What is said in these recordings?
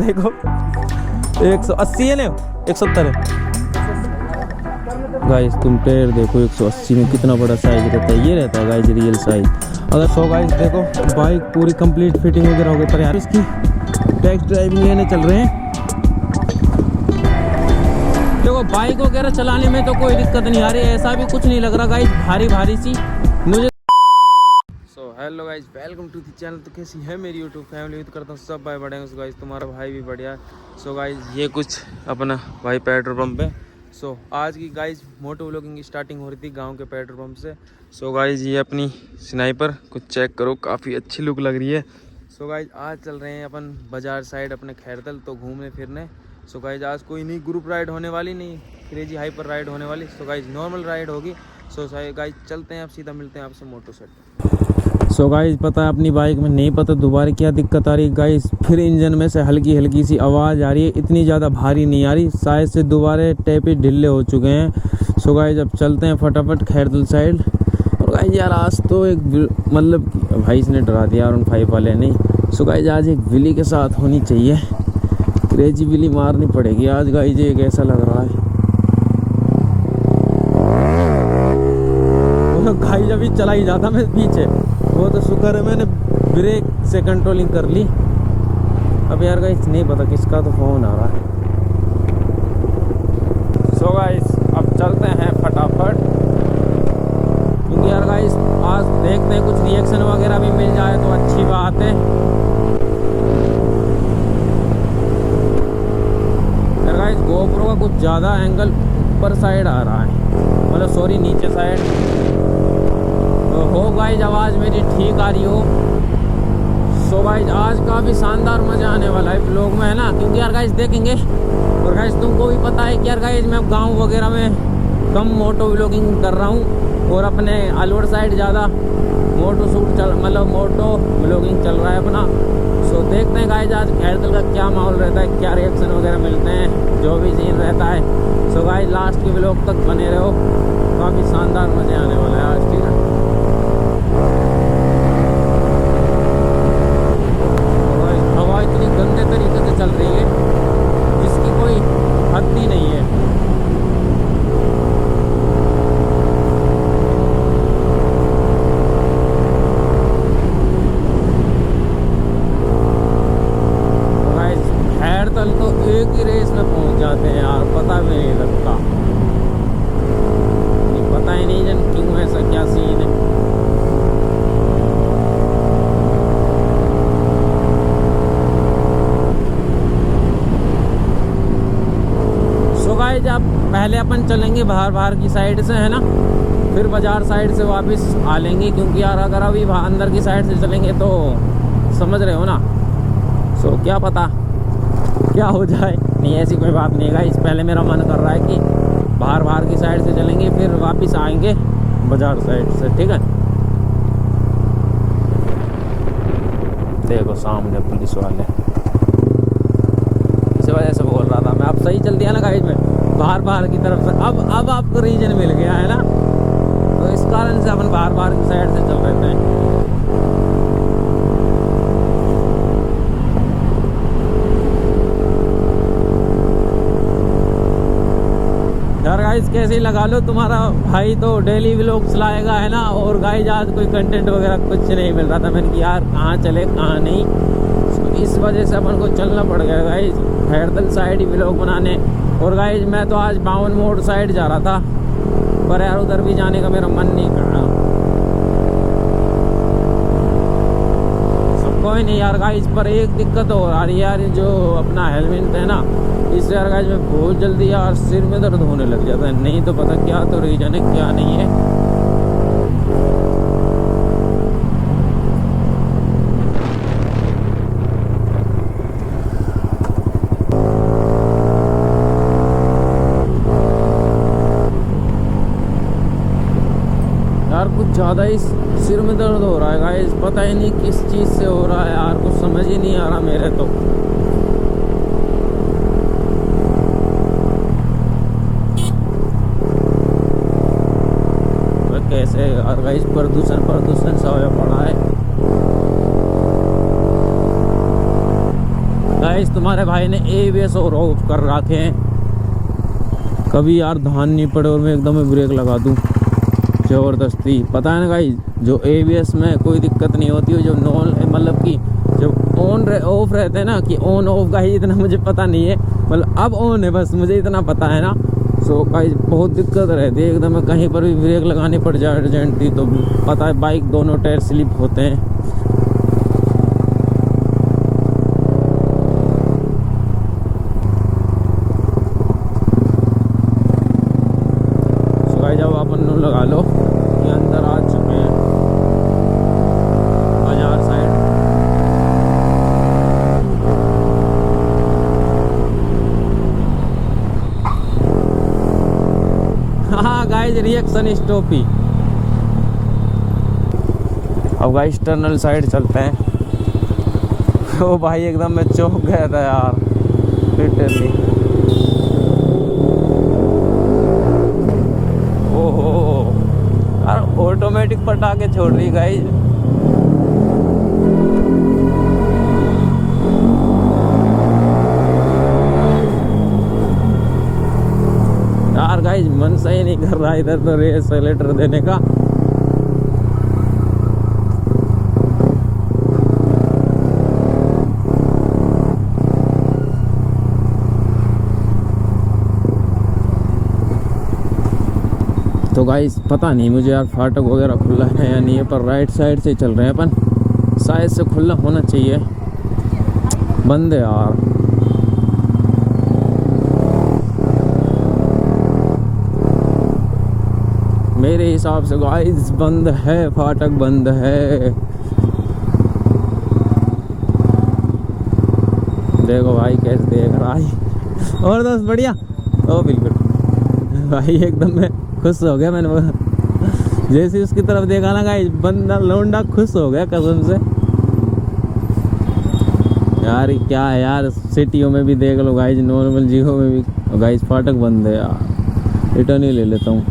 देखो 180 है ना, 170 है गाइस। तुम टायर देखो 180 में कितना बड़ा साइज रहता है, ये रहता है गाइस रियल साइज। अगर 100 गाइस देखो बाइक पूरी कंप्लीट फिटिंग वगैरह हो गई, पर यार इसकी टेस्ट ड्राइविंग लेने चल रहे हैं। देखो बाइक वगैरह चलाने में तो कोई दिक्कत नहीं आ रही है, ऐसा भी कुछ नहीं लग रहा गाइस भारी भारी सी मुझे। So hello guys, welcome to the channel. तो कैसी है मेरी यूट्यूब फैमिली? उम्मीद करता हूँ सब भाई बढ़िया हैं। गाइस तुम्हारा भाई भी बढ़िया है। सो गाइस ये कुछ अपना भाई पेट्रोल पंप है। सो आज की गाइस मोटो व्लॉगिंग की स्टार्टिंग हो रही थी गांव के पेट्रोल पंप से। सो गाइस ये अपनी स्नाइपर कुछ चेक करो, काफ़ी अच्छी लुक लग रही है। सो गाइस आज चल रहे हैं अपन बाजार साइड अपने खैरतल तो घूमने फिरने। सो गाइस आज कोई नहीं ग्रुप राइड होने वाली, नहीं क्रेजी हाइपर राइड होने वाली। सो गाइस नॉर्मल राइड होगी। सो गाइस चलते हैं, अब सीधा मिलते हैं आपसे मोटो सेट। सो गाइस पता है अपनी बाइक में नहीं पता दोबारा क्या दिक्कत आ रही है गाइस, फिर इंजन में से हल्की हल्की सी आवाज़ आ रही है, इतनी ज़्यादा भारी नहीं आ रही, शायद से दोबारा टेपे ढिल्ले हो चुके हैं। सो गाइस अब चलते हैं फटाफट खैरतल साइड। और गाइस यार आज तो एक मतलब भाई इसने डरा दिया R15 वाले नहीं। सो गाइस आज एक विली के साथ होनी चाहिए, क्रेजी विली मारनी पड़ेगी आज गाइस, ये कैसा लग रहा है गाइस। अभी चला ही जाता मैं पीछे, वो तो शुक्र है मैंने ब्रेक से कंट्रोलिंग कर ली। अब यार गाइस नहीं पता किसका तो फोन आ रहा है। सो गाइस अब चलते हैं फटाफट, क्योंकि यार गाइस आज देखते हैं कुछ रिएक्शन वगैरह भी मिल जाए तो अच्छी बात है। यार गाइस गोप्रो का कुछ ज़्यादा एंगल ऊपर साइड आ रहा है, मतलब सॉरी नीचे साइड। तो हो गाइस आवाज़ मेरी ठीक आ रही हो। सो गाइस आज काफ़ी शानदार मज़ा आने वाला है ब्लॉग में, है ना, क्योंकि यार गाइस देखेंगे। और गाइस तुमको भी पता है कि यार गाइस मैं गांव वगैरह में कम मोटो व्लॉगिंग कर रहा हूँ, और अपने अलवर साइड ज़्यादा मोटो शूट चल मतलब मोटो व्लॉगिंग चल रहा है अपना। सो देखते हैं गाइस आज खैरतल का क्या माहौल रहता है, क्या रिएक्शन वगैरह मिलते हैं, जो भी सीन रहता है। सो गाइस लास्ट के व्लॉग तक बने रहो, काफ़ी शानदार मज़े आने वाला है आज, ठीक है। हवा इतनी गंदे तरीके से चल रही है जिसकी कोई हद ही नहीं है। खैरतल तो एक ही रेस में पहुंच जाते हैं यार, पता भी नहीं लगता, पता ही नहीं जन क्यों ऐसा क्या सीन है। सो गाइस अब पहले अपन चलेंगे बाहर की साइड से, है ना, फिर बाजार साइड से वापस आ लेंगे, क्योंकि यार अगर अभी अंदर की साइड से चलेंगे तो समझ रहे हो ना। सो क्या पता क्या हो जाए, नहीं ऐसी कोई बात नहीं है। इस पहले मेरा मन कर रहा है कि बाहर की साइड से चलेंगे, फिर वापस आएंगे बाजार साइड से, ठीक है। देखो सामने पुलिस वाले, इस वजह से बोल रहा था मैं। अब सही चल दिया ना गाइस में बाहर की तरफ से। अब आपको रीजन मिल गया है ना, तो इस कारण से अपन बाहर की साइड से चल रहे थे। यार गाइस कैसे ही लगा लो, तुम्हारा भाई तो डेली व्लॉग्स लाएगा, है ना, और गाइस आज कोई कंटेंट वगैरह कुछ नहीं मिल रहा था। मैंने कि यार कहाँ चले कहाँ नहीं, इस वजह से अपन को चलना पड़ गया गाइस खैरतल साइड ही व्लॉग बनाने। और गाइस मैं तो आज 52 मोड़ साइड जा रहा था, पर यार उधर भी जाने का मेरा मन नहीं कर रहा। कोई नहीं यार गाइस, पर एक दिक्कत हो रही है यार, जो अपना हेलमेट है ना, इससे यार गाइस में बहुत जल्दी यार सिर में दर्द होने लग जाता है। नहीं तो पता क्या तो रीजन है क्या नहीं है। यार कुछ ज़्यादा ही सिर में दर्द हो रहा है गाइस, पता ही नहीं किस चीज़ से हो रहा है यार, कुछ समझ ही नहीं आ रहा मेरे तो। कैसे यार गाइस प्रदूषण सा पड़ा है गाइस तुम्हारे भाई ने ABS और ऑफ कर रखे हैं। कभी यार ध्यान नहीं पड़े और मैं एकदम ब्रेक लगा दूं ज़बरदस्ती। पता है ना गाइस, जो ABS में कोई दिक्कत नहीं होती है, जो नॉन मतलब कि जब ऑन ऑफ रहते हैं ना, कि ऑन ऑफ गाइस इतना मुझे पता नहीं है, मतलब अब ऑन है बस मुझे इतना पता है ना। सो गाइस बहुत दिक्कत रहती है एकदम, कहीं पर भी ब्रेक लगानी पड़ जाए अर्जेंटली तो पता है बाइक दोनों टायर स्लिप होते हैं। सो गाइस जब अपन लगा लो ये अंदर आ चुके हैं बाजार साइड। हाँ गाइस रिएक्शन स्टॉप ही। अब गाइस टनल साइड चलते हैं। ओ भाई एकदम मैं चौंक गया था यार लिटरली। ओहो यार ऑटोमेटिक पटाखे छोड़ रही गाइस। यार गाइस मन सही नहीं कर रहा इधर तो एक्सेलेरेटर देने का। तो गाइस पता नहीं मुझे यार फाटक वगैरह खुला है या नहीं है, पर राइट साइड से चल रहे हैं अपन, शायद से खुला होना चाहिए। बंद है यार। मेरे हिसाब से गाइस बंद है, फाटक बंद है। देखो भाई कैसे देख रहा है। और दोस्त बढ़िया। ओ बिल्कुल भाई एकदम मैं खुश हो गया। मैंने जैसे उसकी तरफ देखा ना गाइस, बंदा लौंडा खुश हो गया कसम से। यार क्या है यार, सिटियों में भी देख लो गाइस, नॉर्मल जीरो में भी गाइस फाटक बंद है यार। रिटर्न ही ले लेता हूँ।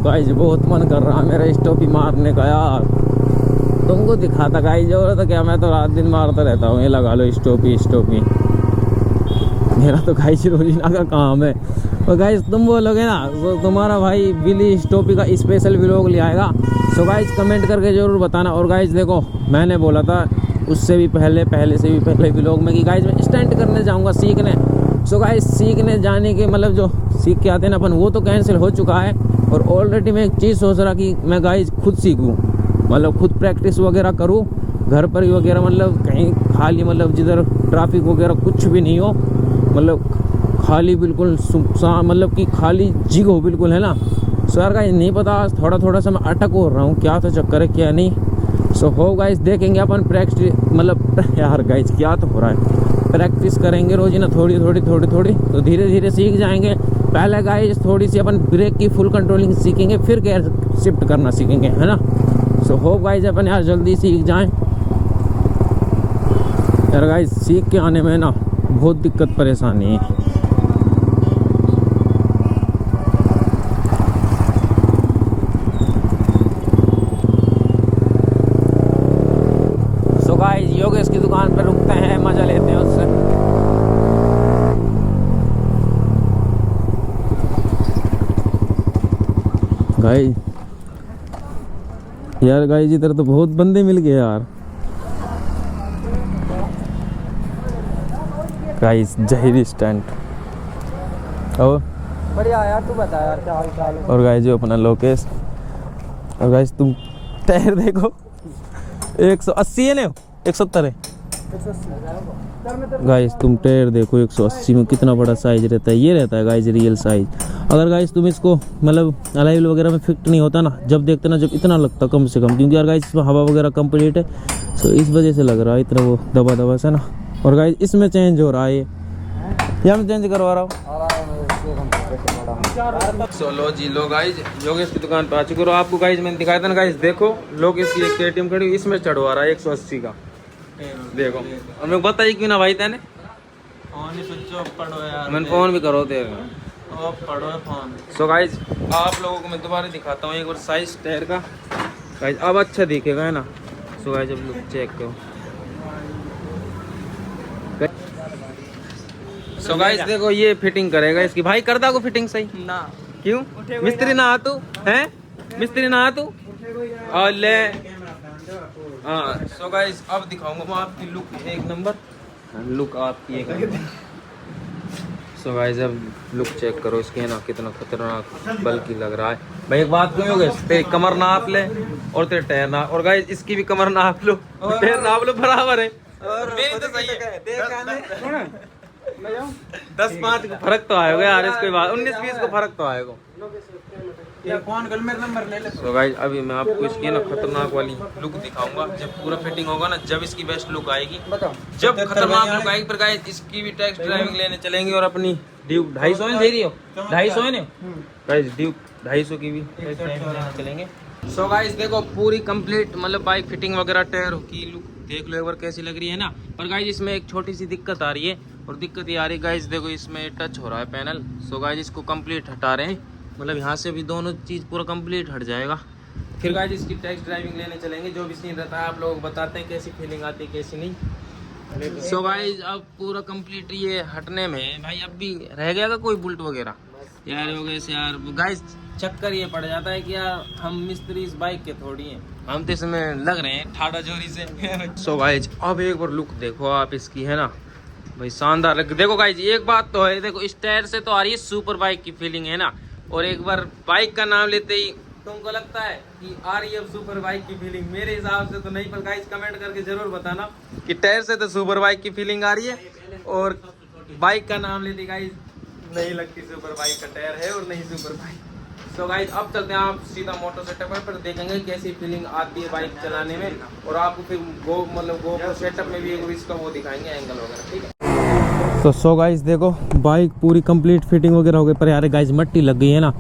गाइस बहुत मन कर रहा मेरा स्टॉपी मारने का यार। तुमको दिखाता गाइस, जरूरत है क्या, मैं तो रात दिन मारता रहता हूँ। ये लगा लो स्टॉपी स्टॉपी, मेरा तो गाइस रोजीना का काम है। और गाइस तुम बोलोगे ना तो तुम्हारा भाई बिली स्टॉपी का स्पेशल व्लॉग ले आएगा। सो गाइस कमेंट करके जरूर बताना। और गाइस देखो मैंने बोला था उससे भी पहले से भी पहले व्लॉग में कि गाइस मैं स्टंट करने जाऊँगा सीखने। सो गाइस सीखने जाने के मतलब जो सीख के आते हैं ना अपन, वो तो कैंसिल हो चुका है। और ऑलरेडी मैं एक चीज़ सोच रहा कि मैं गाइस खुद सीखूं, मतलब खुद प्रैक्टिस वगैरह करूं घर पर ही वगैरह, मतलब कहीं खाली मतलब जिधर ट्रैफिक वगैरह कुछ भी नहीं हो, मतलब खाली बिल्कुल सुनसान, मतलब कि खाली जिग हो बिल्कुल, है ना। सो यार गाइस नहीं पता थोड़ा सा मैं अटक हो रहा हूँ, क्या तो चक्कर है क्या नहीं। सो हो गाइस देखेंगे अपन प्रैक्टिस, मतलब यार गाइस क्या तो हो रहा है, प्रैक्टिस करेंगे रोज ही ना, थोड़ी तो धीरे धीरे सीख जाएंगे। पहले गाइस थोड़ी सी अपन ब्रेक की फुल कंट्रोलिंग सीखेंगे, फिर गियर शिफ्ट करना सीखेंगे, है ना। सो होप गाइस अपन यार जल्दी सीख जाएं। यार गाइस सीख के आने में ना बहुत दिक्कत परेशानी है। सो गाइस योगेश की दुकान पर रुकते हैं, मजा लेते हैं उससे। गाइस यार गाइस इधर तो बहुत बंदे मिल गए यार। गाइस जहीरी स्टंट और बढ़िया यार, तू बता यार क्या हाल चाल है। और गाइस जो अपना लोकेश। और गाइस तुम टायर देखो 180 है ना, 170 है गाइस। तुम टायर देखो 180 में कितना बड़ा साइज रहता है, ये रहता है गाइस रियल साइज। अगर गाइस तुम इसको मतलब अलाइव वगैरह में फिट नहीं होता ना, जब देखते ना, जब इतना लगता कम से कम, क्योंकि यार गाइस इसमें हवा वगैरह कंप्लीट है, तो इस वजह से लग रहा है इतना वो दबा दबा से ना। और गाइस इसमें चेंज हो रहा है ये, या मैं चेंज करवा रहा हूँ। सो लो जी, लो गाइस योगेश की दुकान पे आ चुके हो। आपको गाइस मैंने दिखाया था ना गाइस, देखो लोग इसकी एक KTM खड़ी हुई, इसमें चढ़वा रहा है 180 का, देखो। और मैं बताइए क्यों ना भाई, तेने मैंने फोन भी करो तेरे फोन। सो गाइस आप लोगों को मैं दोबारा दिखाता हूँ एक बार साइज टायर का गाइस, अब अच्छा दिखेगा है ना। सो गाइस जब लुक चेक करो। सो गाइस देखो ये फिटिंग करेगा इसकी, भाई कर दा को फिटिंग सही ना, क्यों मिस्त्री ना आ तू हैं, मिस्त्री ना आ तू और ले। हाँ सो गाइस अब दिखाऊंगा मैं आपकी लुक एक नंबर, लुक आपकी एक नंबर। सो गाइस अब लुक चेक करो इसकी है ना, कितना खतरनाक बल्कि लग रहा है। भाई एक बात कहोगे, तेरी कमर नाप ले और तेरे टायर नाप, और गाइस इसकी भी कमर नाप लो, टायर नाप लो, बराबर है। और मेरी तो सही है, 10-5 का फर्क तो आएगा यार, इसके बाद 19-20 को फर्क तो आएगा। फोन कर, मेरा नंबर ले ले। तो गाइस अभी मैं आपको इसकी ना खतरनाक वाली लुक दिखाऊंगा, जब पूरा फिटिंग होगा ना, जब इसकी बेस्ट लुक आएगी, जब खतरनाक लुक आएगी। पर गाइस इसकी भी टेस्ट ड्राइविंग लेने चलेंगे, और अपनी ड्यूक 250 दे रही हो, 250 है गाइस, ड्यूक 250 की भी टेस्ट ड्राइविंग लेने चलेंगे। सो गाइस देखो पूरी कंप्लीट मतलब बाइक फिटिंग वगैरह, टायर की लुक देख लो एक बार कैसी लग रही है ना। पर गाइस इसमें एक छोटी सी दिक्कत आ रही है, और दिक्कत ये आ रही है गाइस, देखो इसमें टच हो रहा है पैनल। सो गाइस इसको कंप्लीट हटा रहे हैं, मतलब यहाँ से भी दोनों चीज़ पूरा कंप्लीट हट जाएगा। फिर गाइस इसकी टेस्ट ड्राइविंग लेने चलेंगे, जो भी सीन रहता है आप लोगों को बताते हैं कैसी फीलिंग आती है कैसी नहीं। सो गाइस अब पूरा कंप्लीट ये हटने में भाई, अब भी रह गया का कोई बुल्ट वगैरह यार हो गए यार गाइस। चक्कर ये पड़ जाता है कि यार हम मिस्त्री इस बाइक के थोड़ी हैं, हम तो इसमें लग रहे हैं ठाड़ा जोरी से। सो गाइस अब एक बार लुक देखो आप इसकी है ना भाई, शानदार। देखो गाइस एक बात तो है, देखो इस टायर से तो आ रही है सुपर बाइक की फीलिंग है ना, और एक बार बाइक का नाम लेते ही तुमको लगता है कि आ रही है सुपर बाइक की फीलिंग, मेरे हिसाब से तो नहीं। पर गाइस कमेंट करके जरूर बताना कि टायर से तो सुपर बाइक की फीलिंग आ रही है, और बाइक का नाम लेते गाइस नहीं लगती सुपर बाइक का टायर है, और नहीं सुपर बाइक। सो गाइस अब चलते हैं आप सीधा मोटर सेटअप पर, देखेंगे कैसी फीलिंग आती है बाइक चलाने में, और आपको फिर गो सेटअप में भी एक इसका वो दिखाएंगे एंगल वगैरह, ठीक है। तो सो गाइस देखो बाइक पूरी कंप्लीट फिटिंग वगैरह हो गई, पर यार गाइस मट्टी लग गई है ना।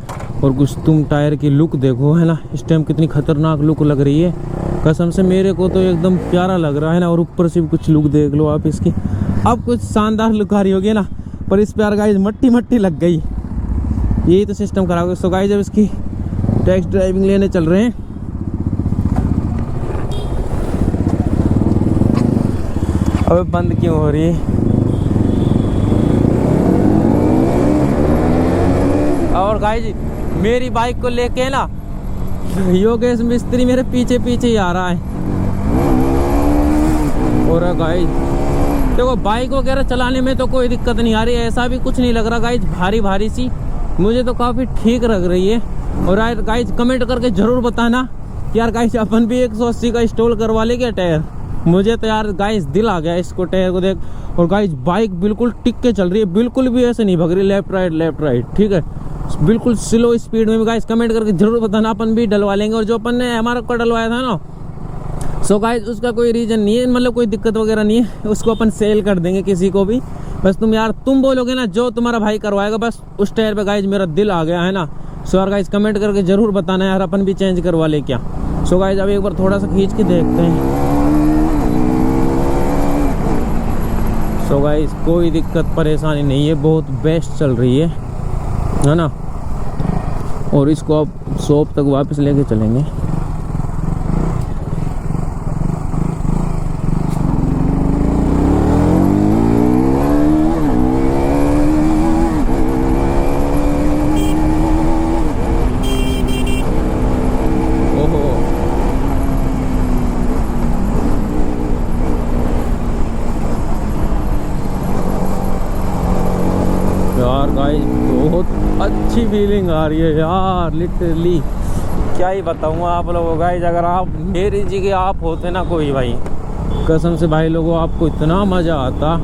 और कुछ तुम टायर की लुक देखो है ना, इस टाइम कितनी खतरनाक लुक लग रही है, कसम से मेरे को तो एकदम प्यारा लग रहा है ना। और ऊपर से भी कुछ लुक देख लो आप इसकी, अब कुछ शानदार लुक आ रही होगी ना, पर इस प्यार गाइस मट्टी लग गई, यही तो सिस्टम खराब है। सो गाइस जब इसकी टेस्ट ड्राइविंग लेने चल रहे हैं, अबे बंद क्यों हो रही है। और गाइस मेरी बाइक को लेके ना योगेश मिस्त्री मेरे पीछे ही आ रहा है। और गाइस देखो बाइक वगैरह चलाने में तो कोई दिक्कत नहीं आ रही, ऐसा भी कुछ नहीं लग रहा गाइस, भारी सी मुझे तो काफ़ी ठीक लग रही है। और यार गाइस कमेंट करके ज़रूर बताना कि यार गाइस अपन भी 180 का इंस्टॉल करवा ले क्या टायर। मुझे तो यार गाइस दिल आ गया इसको टायर को देख। और गाइस बाइक बिल्कुल टिक के चल रही है, बिल्कुल भी ऐसे नहीं भग रही लेफ्ट राइट, ठीक है, बिल्कुल स्लो स्पीड में भी। गाइस कमेंट करके ज़रूर बताना, अपन भी डलवा लेंगे। और जो अपन ने हमारा को डलवाया था ना, सो गाइस उसका कोई रीज़न नहीं है, मतलब कोई दिक्कत वगैरह नहीं है, उसको अपन सेल कर देंगे किसी को भी। बस तुम बोलोगे ना जो तुम्हारा भाई करवाएगा, बस उस टायर पे गाइस मेरा दिल आ गया है ना। सो यार गाइस कमेंट करके ज़रूर बताना यार, अपन भी चेंज करवा ले क्या। सो गाइस अब एक बार थोड़ा सा खींच के देखते हैं। सो गाइस कोई दिक्कत परेशानी नहीं है, बहुत बेस्ट चल रही है ना। और इसको अब शॉप तक वापस लेके चलेंगे। यार गाइस बहुत अच्छी फीलिंग आ रही है यार, लिटरली क्या ही बताऊँ आप लोगों। गाइस अगर आप मेरी जगह आप होते ना कोई भाई, कसम से भाई लोगों आपको इतना मज़ा आता,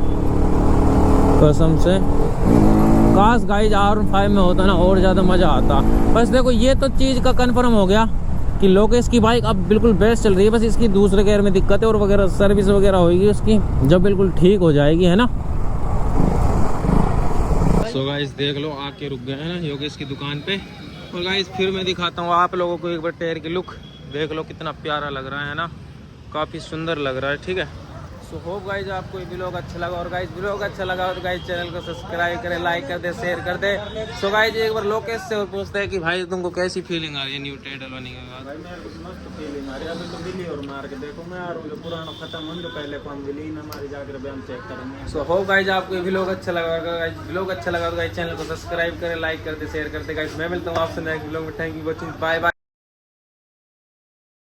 कसम से काश गाइज R15 में होता ना और ज़्यादा मज़ा आता। बस देखो ये तो चीज़ का कंफर्म हो गया कि लोकेश की बाइक अब बिल्कुल बेस्ट चल रही है। बस इसकी दूसरे गियर में दिक्कत है और वगैरह सर्विस वगैरह होगी उसकी जब बिल्कुल ठीक हो जाएगी, है ना। सो गाइस देख लो आके रुक गए हैं ना योगेश की दुकान पे। और गाइस फिर मैं दिखाता हूँ आप लोगों को एक बार टायर की लुक। देख लो कितना प्यारा लग रहा है ना, काफ़ी सुंदर लग रहा है, ठीक है। सो होप गाइज आपको ये ब्लॉग अच्छा लगा, और गाइज ब्लॉग अच्छा लगा तो गाइज चैनल को सब्सक्राइब करें, लाइक कर दे, शेयर कर दे। सो गाइज एक बार लोकेश से और पूछते हैं कि भाई तुमको कैसी फीलिंग आ रही है न्यू टायर डलवाने के बाद? भाई मेरे को मस्त फीलिंग आ रही है। अभी तो बिल्ली और मार के देखो मैं आ रहा हूँ, पुराना खत्म हो जो पहले को हम बिल्ली न हमारी जाकर भी हम चेक करेंगे। सो होप गाइज आपको ये ब्लॉग अच्छा लगा होगा। गाइज ब्लॉग अच्छा लगा तो गाइज चैनल को सब्सक्राइब करें, लाइक कर दे, शेयर कर दे। गाइज मैं मिलता हूँ आपसे नेक्स्ट ब्लॉग में। Thank you watching, bye bye.